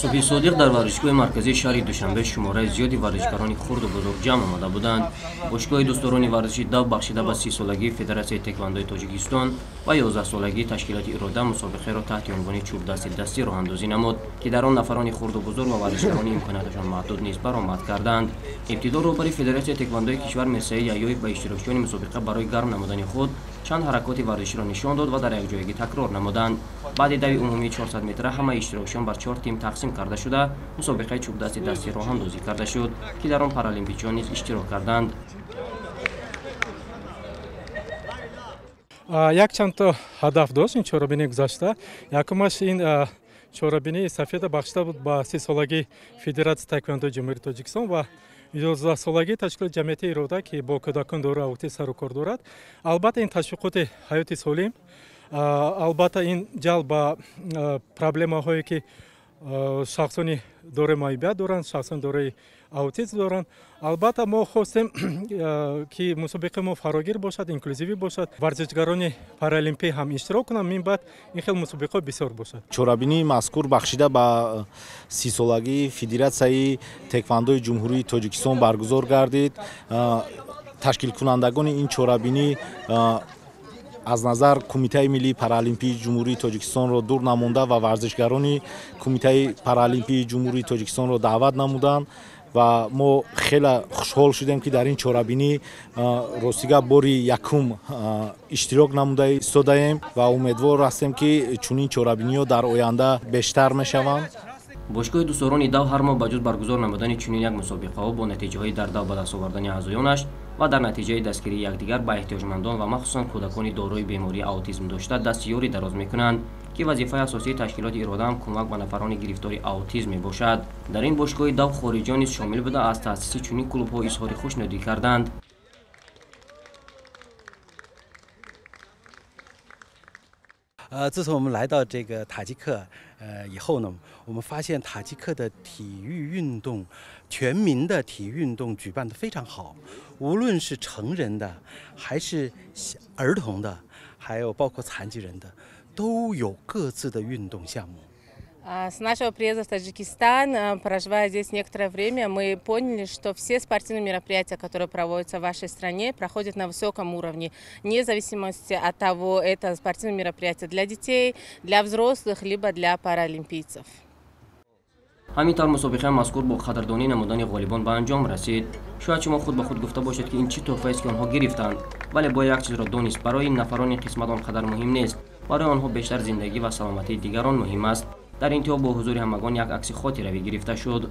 صبحی صادق در ورزشگاه مرکزی شهر دوشنبه شماره زیادی ورزشکاران خرد و بزرگ جمع آمده بودند. باشگاه دوستداران ورزشی دو بخشیده به 30 سالگی فدراسیون تکواندو تاجیکستان و 11 سالگی تشکیلات اراده مسابقه را تحت عنوان چوب دستی راه اندازی نمود که در آن نفران خرد و بزرگ و ورزشکاران امکاناتشان محدود نیز برآمد کردند. ابتدا رهبر فدراسیون تکواندو کشور مرسای یایوی به اشتراکیان مسابقه برای گرم نمودن خود چند حرکات ورزشی را نشان داد و در یک جایگی تکرار نمودند. بعد دوی عمومی 400 متر همه اشتراکیان بر 4 تیم تقسیم کرده شده مسابقه چوب دستی راه اندازی کرده شد که در آن پارالیمپیکیان نیز اشتراک کردند. یک چند تا هدف داشت این چهاربینی گذاشته. یکمش این چهاربینی سفید بخشیده بود با 30 سالگی فدراسیون تکواندو جمهوری تاجیکستان و 11 سالگی تشکیل جمعیت اراده که با کودکان دوره اوتی سر و کار دارد. البته این تشویقات حیاتی سالم، البته این جلب به پرابلماهایی که شخصانی دوره مایبیت دارند، شخصان دوره اوتیسم دارند. البته ما خواستیم که مسابقه ما فراگیر باشد، اینکلوزیوی باشد، ورزشکاران پارالیمپی هم اشتراک کنند، من بعد این خیلی مسابقه بسیار باشد. چهاربینی مذکور بخشیده به 30 سالگی فدراسیون تکواندو جمهوری تاجیکستان برگزار گردید. تشکیل کنندگان این چهاربینی از نظر کمیته ملی پارالیمپی جمهوری تاجیکستان را دور نمونده و ورزشکاران کمیته پارالیمپی جمهوری تاجیکستان را دعوت نمودند و ما خیلی خوشحال شدیم که در این چهاربینی راستیگه باری یکم اشتراک نموده ایستاده‌ایم و امیدوار هستیم که چنین چهاربینی‌ها در آینده بیشتر می‌شوند. باشگاه دوستداران دو هر ماه بجز برگزار نمودن چنین یک مسابقه ها با نتیجه های در دو به دست آوردن اعضایانش و در نتیجه دستگیری یکدیگر به احتیاجمندان و مخصوصا کودکان دارای بیماری اوتیسم داشته دستیاری دراز میکنند که وظیفه اساسی تشکیلات اراده هم کمک به نفران گرفتار اوتیسم میباشد. در این باشگاه دو خارجیان نیز شامل بوده از تأسیس چنین کلوب ها اظهار خوشنودی کردند. 自从我们来到这个塔吉克以后呢，我们发现塔吉克的体育运动，全民的体育运动举办得非常好，无论是成人的，还是儿童的，还有包括残疾人的，都有各自的运动项目。 С нашего приезда в Таджикистан, проживая здесь некоторое время, мы поняли, что все спортивные мероприятия, которые проводятся в вашей стране, проходят на высоком уровне, вне зависимости от того, это спортивные мероприятия для детей, для взрослых, либо для паралимпийцев. همینطور مسابقه مذکور با قدردانی نمودن غالبان به انجام رسید. شاید شما خود به خود گفته باشید که این چه تحفه است که آنها گرفتند، ولی با یک چیز را دانست، برای این نفران این قسمت آنقدر مهم نیست، برای آنها بیشتر زندگی و سلامتی دیگران مهم است. در انتها با حضور همگان یک عکس خاطره‌ای گرفته شد.